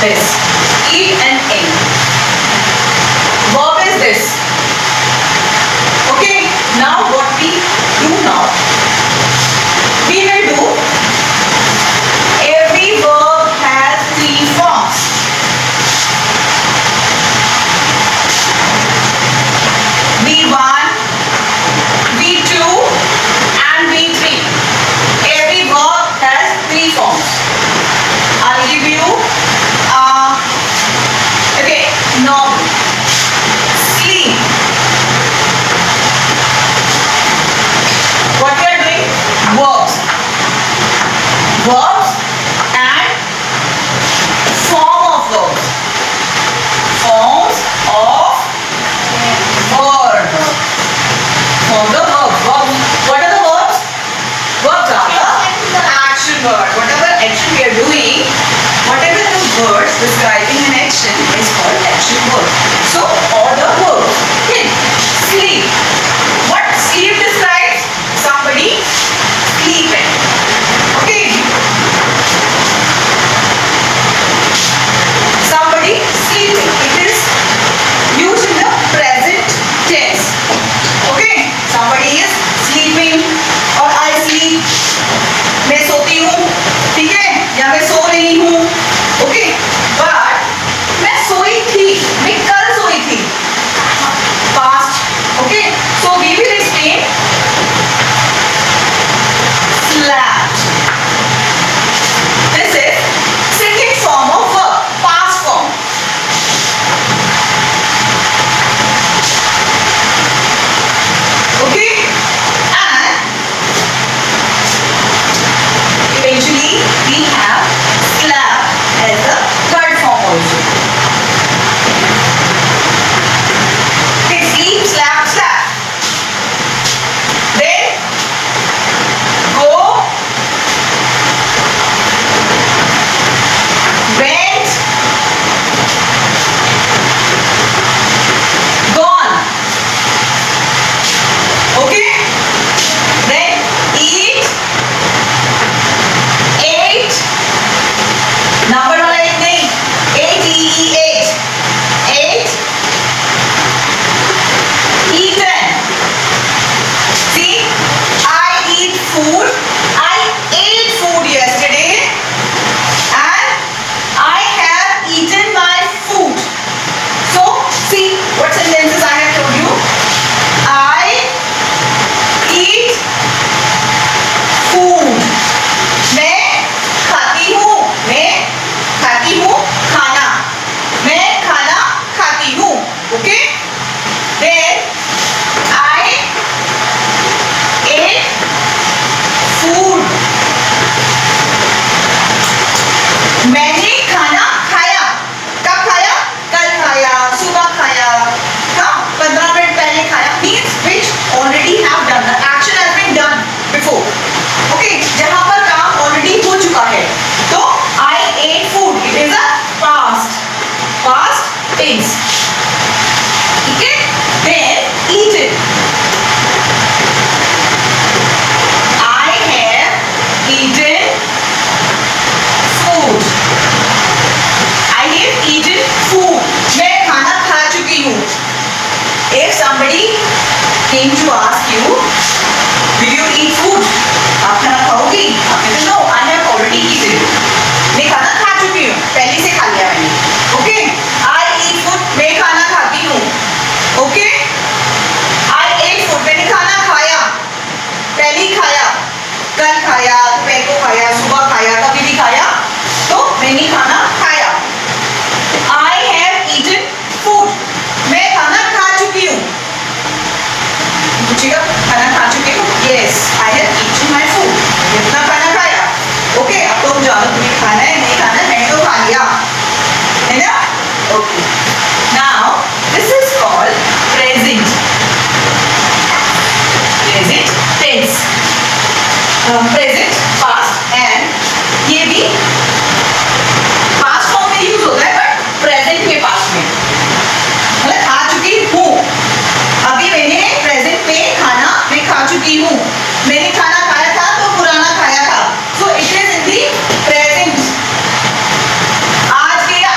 This. Eat and ate. Verb is this. Okay. Now what we do now? We will do. Every verb has three forms. V1, V2 and V3. Every verb has three forms. I'll give you okay, normal, sleep. What we are doing? Verbs. Verbs and form of verbs. Forms of verb. Form the verb. What are the verbs? Verbs are the action word. Whatever action we are doing, whatever the words describing an action is called action word. So all the verbs. Okay. Sleep. What sleep describes? Somebody sleeping. Okay. Somebody sleeping. It is used in the present tense. Okay. Somebody is sleeping or I sleep. मैं सोती हूँ, ठीक है, या मैं सो रही हूँ. Okay. But मैं सोई थी, मैं कल सोई थी. Past. Okay. So we will explain. Slept. This is second form of verb, past form. Okay, and eventually we have slept as the third form also. Okay, sleep, slept, slept. Then go, went, gone. Okay. Then eat, ate. Number वाला एक नहीं. ate. Ate. Eaten. See, I eat food. I ate food yesterday, and I have eaten my food. So, see what sentences I have told you. I eat food. मैं खाती हूँ. मैं खाती हूँ खाना. मैं खाना खाती हूँ. Okay? Then I ate food. मैंने खाना खाया. कब खाया? कल खाया, सुबह खाया, हाँ 15 मिनट पहले खाया. Means which already have done. The action has been done before. Okay, जहाँ पर काम already हो चुका है. तो I ate food. It is a past tense. ठीक है? Then eaten. I have eaten food. I have eaten food. मैं खाना खा चुकी हूँ. If somebody came to ask you, will you eat food? आप खाना खाओगी? आप कहते no, I have already eaten. मैं खाना खा चुकी हूँ. पहले से खा लिया मैंने. Okay? I eat food. मैं खाना खाती हूँ. Okay? I ate food. मैंने खाना खाया. पहले ही खाया. कल खाया, दोपहर को खाया, सुबह खाया, कभी भी खाया. तो मैंने खाना खाया. I have eaten food. मैं खाना खा चुकी हूँ. पूछिएगा खाना खा चुकी हूँ. Yes, I have eaten my food. कितना खाना खाया? Okay, अब तुम जानो तुम्हें खाना है नहीं खाना है. मैंने तो खा लिया. है ना? Okay. Now this is called present. Present tense. Present, past and ये भी past form में यूज होता है but present के past में. मतलब खा चुकी हूँ. अभी मैंने present में खाना मैं खा चुकी हूँ. मैंने खाना खाया था तो पुराना खाया था. So it is in the present. आज के या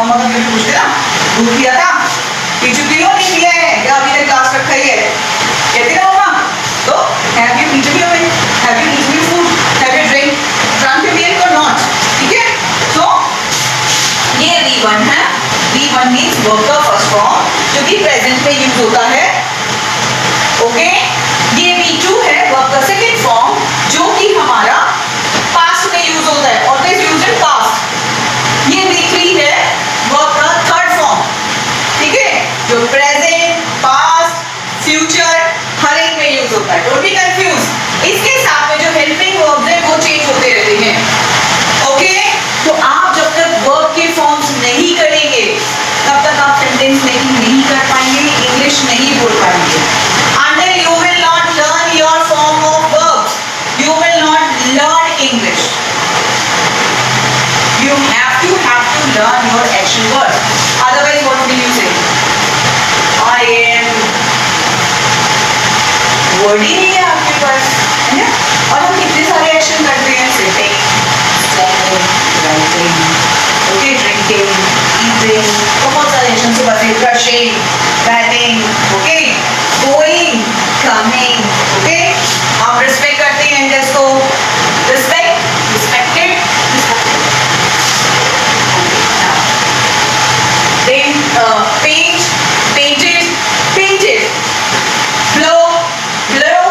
मम्मा का क्यों पूछते ना, दूध पिया था, पी चुकी हो, नहीं पिया है, या अभी तक ग्लास रखा ही है, कहते ना मम्मा। तो have you eaten your milk, have you eaten your food, have you drunk your milk और नॉट, ठीक है। तो ये V1 है, V1 मीन्स वर्ब का फर्स्ट फॉर्म जो कि प्रेजेंट में यूज होता है, ओके। ये V2 है वर्ब का सेकंड फॉर्म जो कि हमारा पास्ट में यूज होता है, ऑलवेज यूज्ड इन पास्ट। ये V3 है वर्ब का थर्ड फॉर्म, ठीक है, जो प्रेजेंट, पास्ट, फ्यूचर हर एक में यूज होता है, डोंट बी कंफ्यूज। इसके साथ में जो हेल्पिंग वर्ब्स हैं वो चेंज होते रहते हैं, ओके। तो आप जब तक वर्ब के फॉर्म्स नहीं करेंगे तब तक आप सेंटेंस मेकिंग नहीं कर पाएंगे, इंग्लिश नहीं बोल पाएंगे। Until you will not learn your form of verbs, you will not learn English. You have to learn your action words. Otherwise, what will you say? I am. Word ही नहीं है आपके पास, है ना? और हम कितने सारे एक्शन करते हैं, sitting, standing, writing, okay, drinking, eating, बहुत सारे एक्शन से बचे, brushing, batting, okay, going, coming, okay. आप रिस्पेक्ट करते हैं एंगल्स को, respect, respected, paint, painted, painted, blow, blow,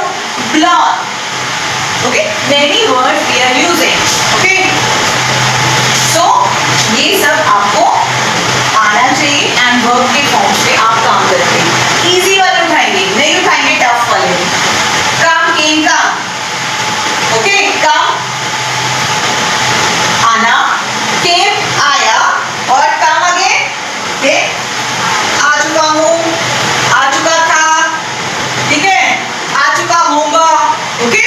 blown, okay, many words we are using, okay, so ये सब आपको आना चाहिए and verb के फॉर्म पे आप काम करते हैं। इजी वाले उठाएंगे, नहीं उठाएंगे टफ वाले। काम came, काम, okay, काम आना, came आया, और काम आगे के आ चुका हूँ, आ चुका था, ठीक है, आ चुका होगा, ओके।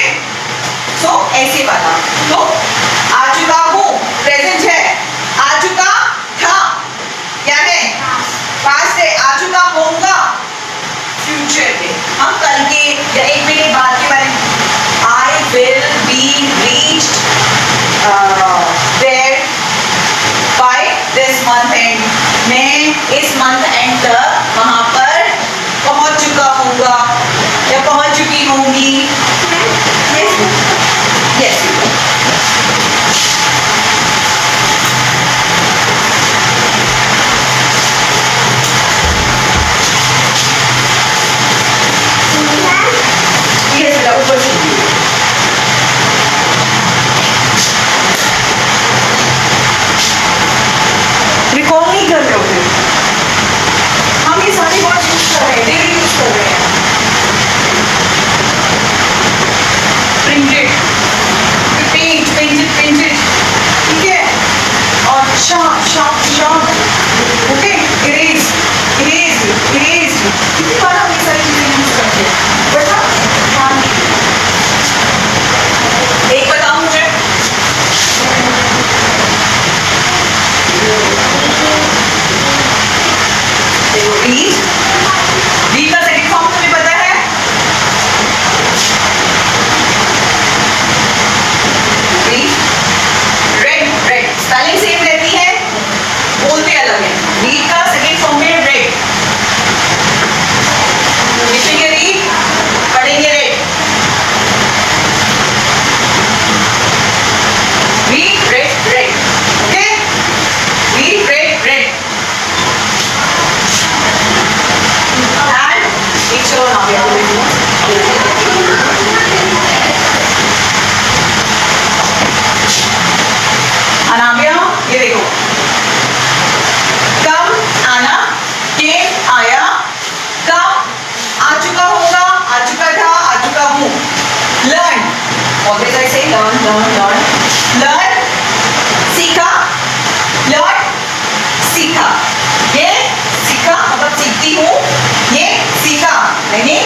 सो ऐसे वाला, तो आ चुका हूँ प्रेजेंट है, आ चुका था क्या है, पास्ट है, आ चुका होगा फ्यूचर है। हम कल के या एक महीने बाद के बारे में, I will be reached there by this month end, मैं इस मंथ एंड तक वहां पर पहुंच चुका होगा या पहुंच चुकी होंगी। यस यस, यस बेटा, ऊपर से रिकॉल नहीं कर रहे होते, हम ये सारे वर्ड यूज कर रहे हैं, डेली यूज कर रहे हैं। प्रिंटेड, पेंट, पेंटेड, पेंटेड, ठीक है, और sharp, sharp, sharp, okay, erase, erase, erase, कितनी बार हम ये सारी चीजें यूज करते हैं, बट हम ध्यान नहीं देते। एक बताऊं मुझे, रीड, रीड का सेकंड फॉर्म तुम्हें पता है, read, red, red, spelling same रहती है, बोलते अलग है। रीड का सेकंड फॉर्म है रेड, लिखेंगे रीड, पढ़ेंगे red, read, red, red, okay, read, red, red, and एक चलो ना अनामिया, ये देखो, कम आना, के आया, कम आ चुका होगा, आ चुका था, आ चुका हूँ। लर्न, ऑलवेज आई से लर्न, लर्न, लर्न, लर्न, सीखा, लर्न, सीखा, ये सीखा मतलब सीखती हूँ, ये सीखा, मैंने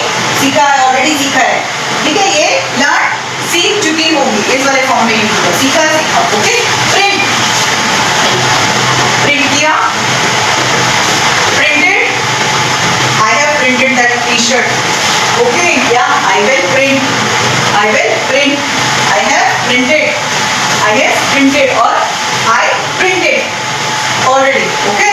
सीखा है, ऑलरेडी सीखा है, ठीक है, ये लर्न, सीख चुकी होगी, इस वाले फॉर्म में यूज होगा, सीखा, सीखा, ओके। प्रिंट, प्रिंट किया, printed, I have printed that T-shirt, okay, या I will print, I will print, I have printed, I have printed or I printed already, okay?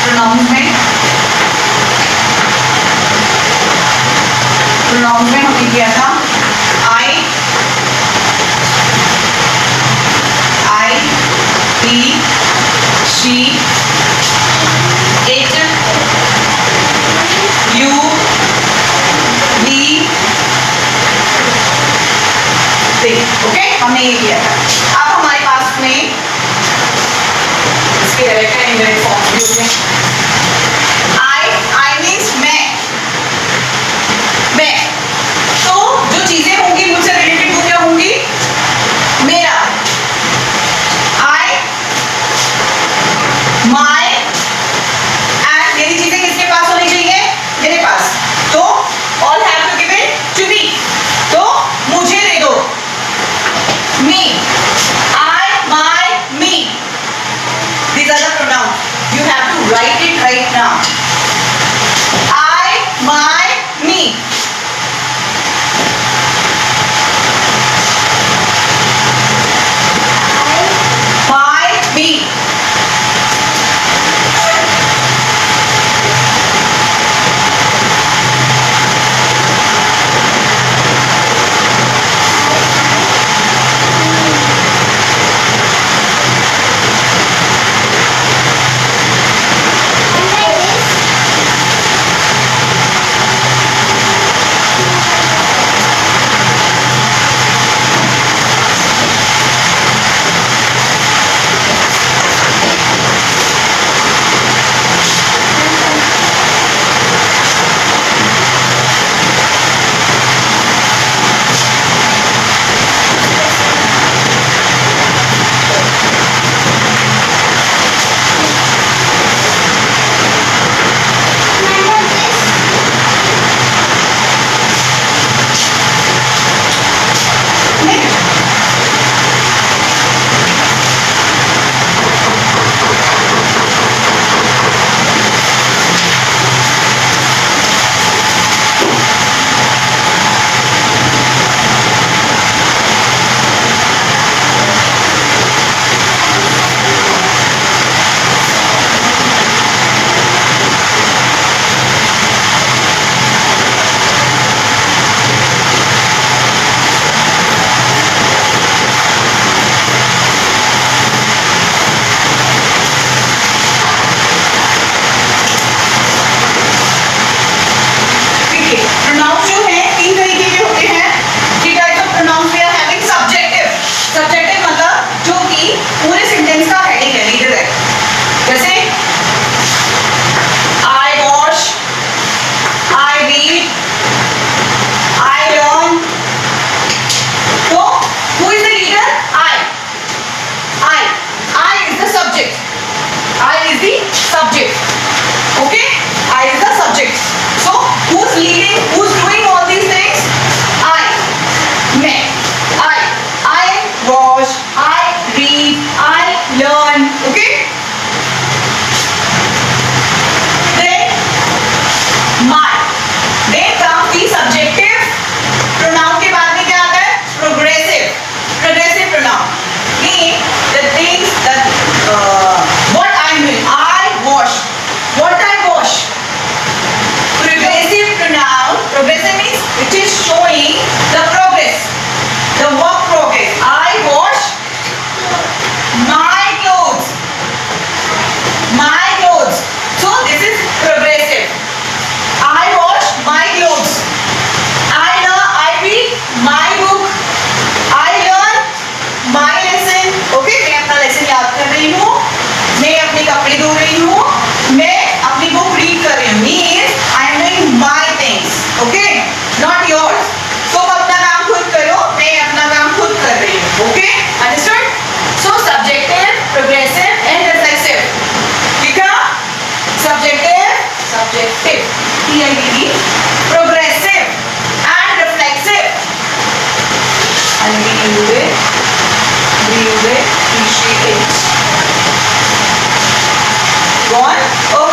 Pronounce में हमने किया था I, he, she, it, you, we, they. Okay, हमने ये किया था. अब हमारे पास में इसके डायरेक्ट एंड इनडायरेक्ट फॉर्म भी होते हैं. I means मैं. तो जो चीजें होंगी मुझसे रिलेटेड वो क्या होंगी? मेरा. My and मेरी चीजें किसके पास होनी चाहिए? मेरे पास. तो all have to give it to me. तो मुझे दे दो. Me, I, my, me. These are the pronouns. You have to write it right now. I, my, me. My, me.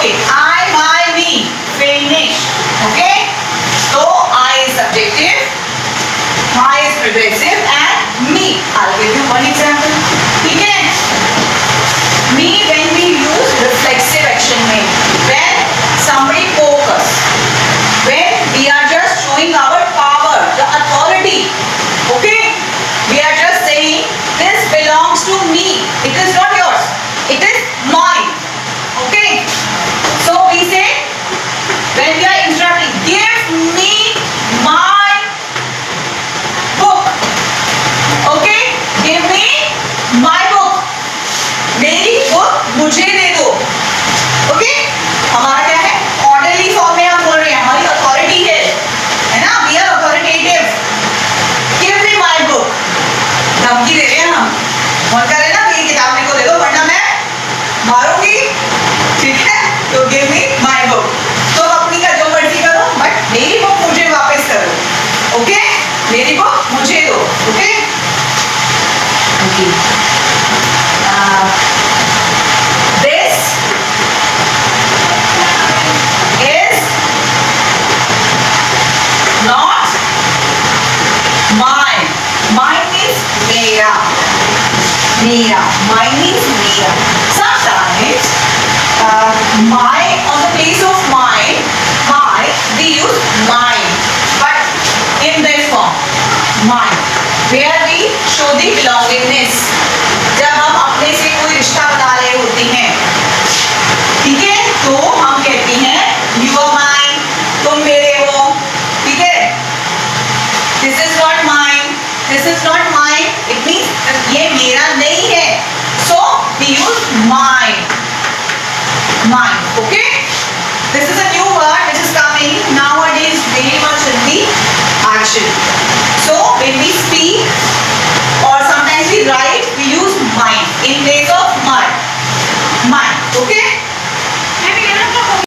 Okay, I, my, me, finish. Okay, so I is subjective, my is progressive, and me. I'll give you one example. ठीक है? Me when we use reflexive action में मेरा. Mine means मेरा. Sometimes my on the place of mine, my we use mine, but in this form, mine, where we show the belongingness. जब हम अपने से कोई रिश्ता बना रहे होते हैं, ठीक है, तो हम कहते हैं you are mine, तुम मेरे हो, ठीक है. This is not mine, this is not mine, it means ये मेरा नहीं है. So we use mine, mine, okay. This is a new word which is coming nowadays very much in the action. So when we